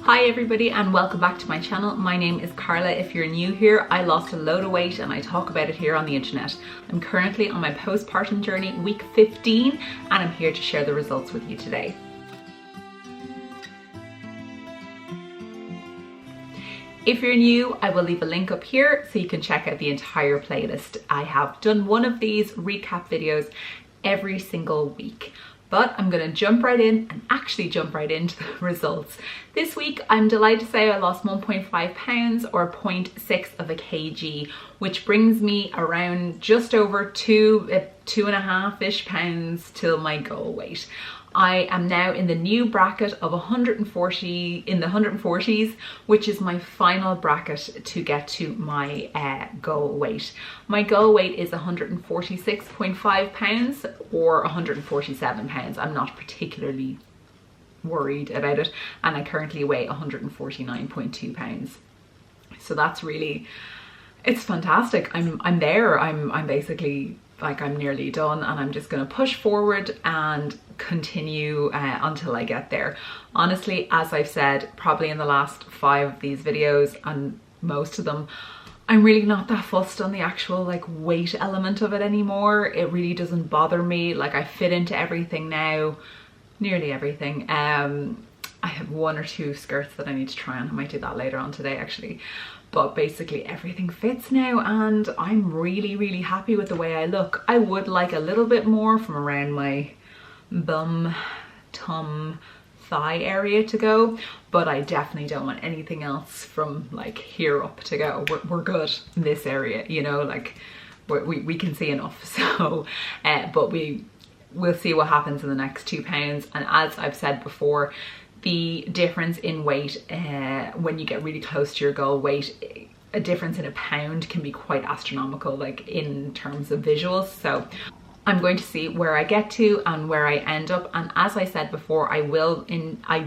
Hi everybody and welcome back to my channel. My name is Carla. If you're new here, I lost a load of weight and I talk about it here on the internet. I'm currently on my postpartum journey, week 15, and I'm here to share the results with you today. If you're new, I will leave a link up here so you can check out the entire playlist. I have done one of these recap videos every single week. But I'm gonna jump right in and actually jump right into the results. This week, I'm delighted to say I lost 1.5 pounds or 0.6 of a kg, which brings me around just over 2.5-ish pounds till my goal weight. I am now in the new bracket of 140, in the 140s, which is my final bracket to get to my goal weight. My goal weight is 146.5 pounds or 147 pounds. I'm not particularly worried about it, and I currently weigh 149.2 pounds. So that's really, it's fantastic. I'm there. I'm basically like, I'm nearly done, and I'm just gonna push forward and continue until I get there. Honestly, as I've said probably in the last 5 of these videos, and most of them, I'm really not that fussed on the actual like weight element of it anymore. It really doesn't bother me. Like, I fit into everything now, nearly everything. I have 1 or 2 skirts that I need to try on. I might do that later on today actually. But basically everything fits now, and I'm really happy with the way I look. I would like a little bit more from around my bum, tum, thigh area to go, but I definitely don't want anything else from like here up to go. We're good in this area, you know, like we can see enough. So but we'll see what happens in the next 2 pounds. And as I've said before, the difference in weight when you get really close to your goal weight, a difference in a pound can be quite astronomical, like in terms of visuals. So I'm going to see where I get to and where I end up. And as I said before, I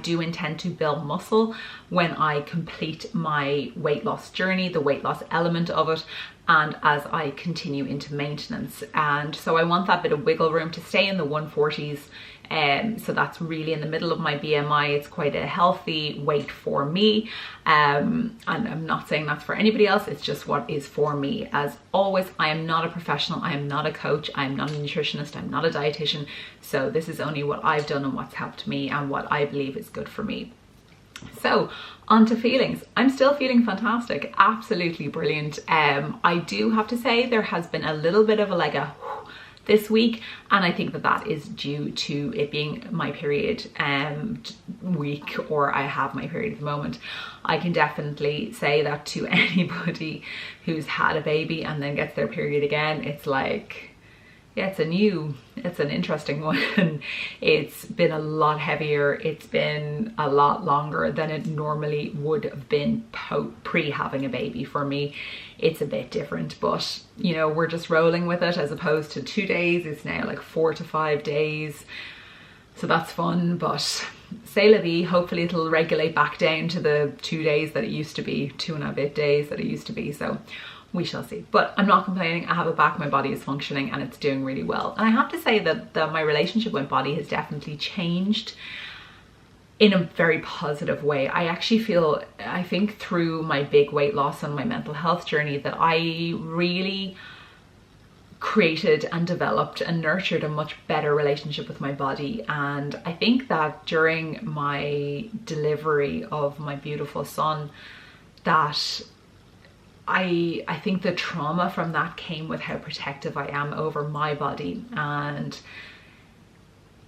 do intend to build muscle when I complete my weight loss journey, the weight loss element of it, and as I continue into maintenance. And so I want that bit of wiggle room to stay in the 140s. So that's really in the middle of my BMI. It's quite a healthy weight for me. And I'm not saying that's for anybody else. It's just what is for me. As always, I am not a professional. I am not a coach. I am not a nutritionist. I'm not a dietitian. So this is only what I've done and what's helped me and what I believe is good for me. So on to feelings. I'm still feeling fantastic, absolutely brilliant. I do have to say there has been a little bit of a leg up this week, and I think that is due to it being my period week, or I have my period at the moment. I can definitely say that to anybody who's had a baby and then gets their period again. It's like, yeah, it's an interesting one. It's been a lot heavier. It's been a lot longer than it normally would have been pre having a baby for me. It's a bit different, but you know, we're just rolling with it. As opposed to 2 days, it's now like 4 to 5 days. So that's fun, but c'est la vie. Hopefully it'll regulate back down to the 2 days that it used to be, 2.5 days that it used to be. So we shall see. But I'm not complaining. I have it back. My body is functioning and it's doing really well. And I have to say that my relationship with body has definitely changed in a very positive way. I actually feel, I think through my big weight loss and my mental health journey, that I really created and developed and nurtured a much better relationship with my body. And I think that during my delivery of my beautiful son, that I think the trauma from that came with how protective I am over my body. And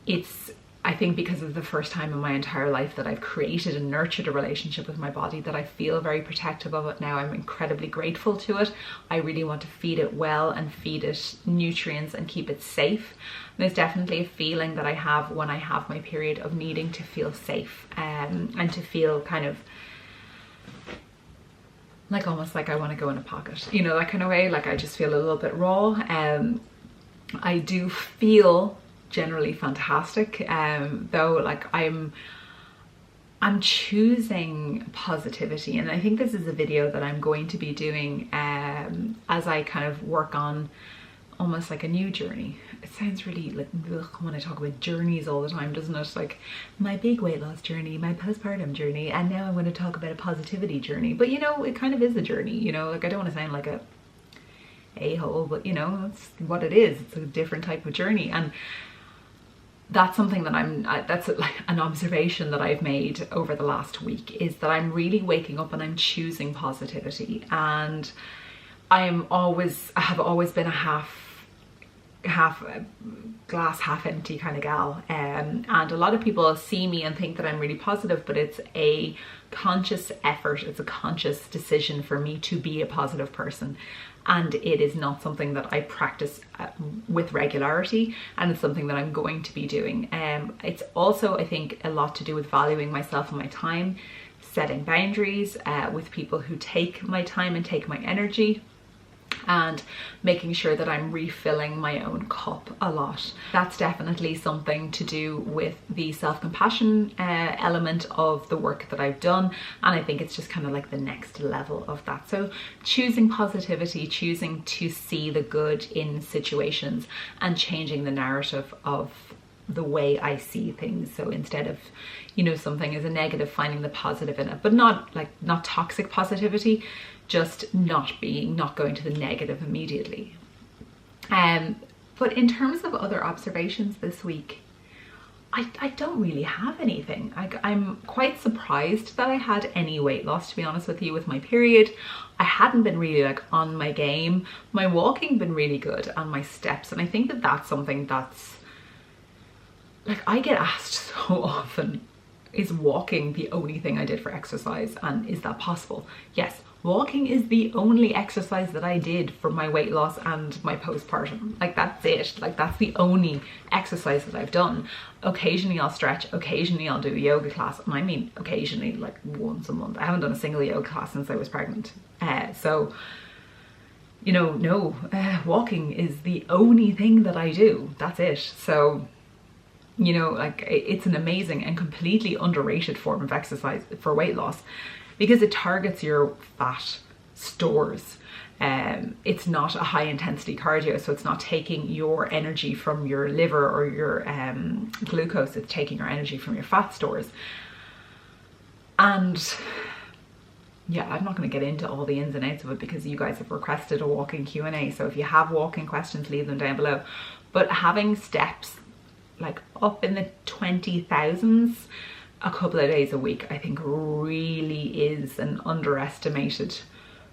it's, I think because of the first time in my entire life that I've created and nurtured a relationship with my body, that I feel very protective of it now. I'm incredibly grateful to it. I really want to feed it well and feed it nutrients and keep it safe. There's definitely a feeling that I have when I have my period of needing to feel safe and to feel kind of like almost like I want to go in a pocket, you know, that kind of way. Like I just feel a little bit raw. I do feel generally fantastic, though like I'm choosing positivity. And I think this is a video that I'm going to be doing as I kind of work on almost like a new journey. It sounds really like ugh, when I talk about journeys all the time, doesn't it? Like my big weight loss journey, my postpartum journey, and now I'm going to talk about a positivity journey. But you know, it kind of is a journey, you know, like I don't want to sound like a-hole, but you know, that's what it is. It's a different type of journey. And that's something that that's like an observation that I've made over the last week, is that I'm really waking up and I'm choosing positivity. And I have always been a half glass half empty kind of gal, and a lot of people see me and think that I'm really positive, but it's a conscious effort, it's a conscious decision for me to be a positive person, and it is not something that I practice with regularity, and it's something that I'm going to be doing. It's also, I think, a lot to do with valuing myself and my time, setting boundaries with people who take my time and take my energy, and making sure that I'm refilling my own cup a lot. That's definitely something to do with the self-compassion element of the work that I've done, and I think it's just kind of like the next level of that. So choosing positivity, choosing to see the good in situations, and changing the narrative of the way I see things. So instead of, you know, something is a negative, finding the positive in it, but not toxic positivity, just not going to the negative immediately. But in terms of other observations this week, I don't really have anything. I'm quite surprised that I had any weight loss, to be honest with you, with my period. I hadn't been really like on my game. My walking been really good, and my steps, and I think that that's something that's like, I get asked so often, is walking the only thing I did for exercise, and is that possible? Yes, walking is the only exercise that I did for my weight loss and my postpartum. Like, that's it. Like, that's the only exercise that I've done. Occasionally I'll stretch, occasionally I'll do a yoga class, and I mean occasionally, like once a month. I haven't done a single yoga class since I was pregnant. So, you know, no, walking is the only thing that I do. That's it. So, you know, like, it's an amazing and completely underrated form of exercise for weight loss, because it targets your fat stores. It's not a high intensity cardio, so it's not taking your energy from your liver or your glucose, it's taking your energy from your fat stores. And yeah, I'm not going to get into all the ins and outs of it, because you guys have requested a walking Q&A, so if you have walking questions, leave them down below. But having steps like up in the 20,000s a couple of days a week, I think really is an underestimated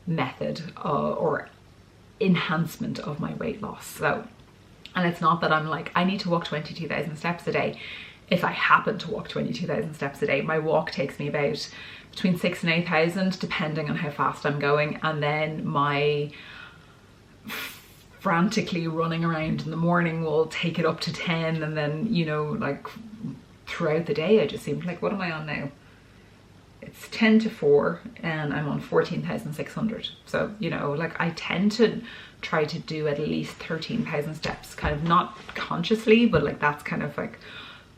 method or enhancement of my weight loss. So, and it's not that I'm like, I need to walk 22,000 steps a day. If I happen to walk 22,000 steps a day, my walk takes me about between 6,000 and 8,000, depending on how fast I'm going. And then my frantically running around in the morning will take it up to 10, and then, you know, like throughout the day I just seem like, what am I on now? It's 10 to 4 and I'm on 14,600. So, you know, like, I tend to try to do at least 13,000 steps, kind of not consciously, but like that's kind of like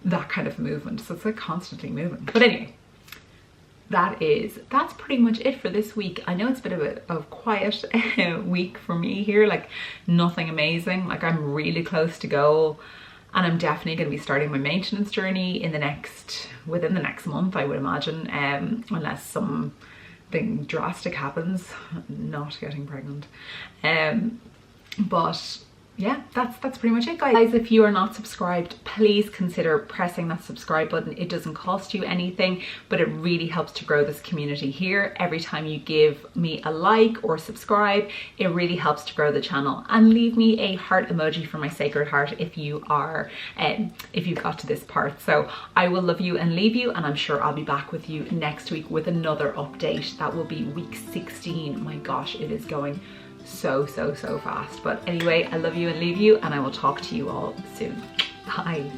that kind of movement. So it's like constantly moving. But anyway, that's pretty much it for this week. I know it's a bit of a quiet week for me here, like nothing amazing. Like, I'm really close to goal, and I'm definitely going to be starting my maintenance journey within the next month, I would imagine, unless something drastic happens, not getting pregnant. But yeah, that's pretty much it, guys. If you are not subscribed, please consider pressing that subscribe button. It doesn't cost you anything, but it really helps to grow this community here. Every time you give me a like or subscribe, it really helps to grow the channel. And leave me a heart emoji for my sacred heart if you got to this part. So I will love you and leave you, and I'm sure I'll be back with you next week with another update. That will be week 16. My gosh, it is going so fast. But anyway, I love you and leave you, and I will talk to you all soon. Bye.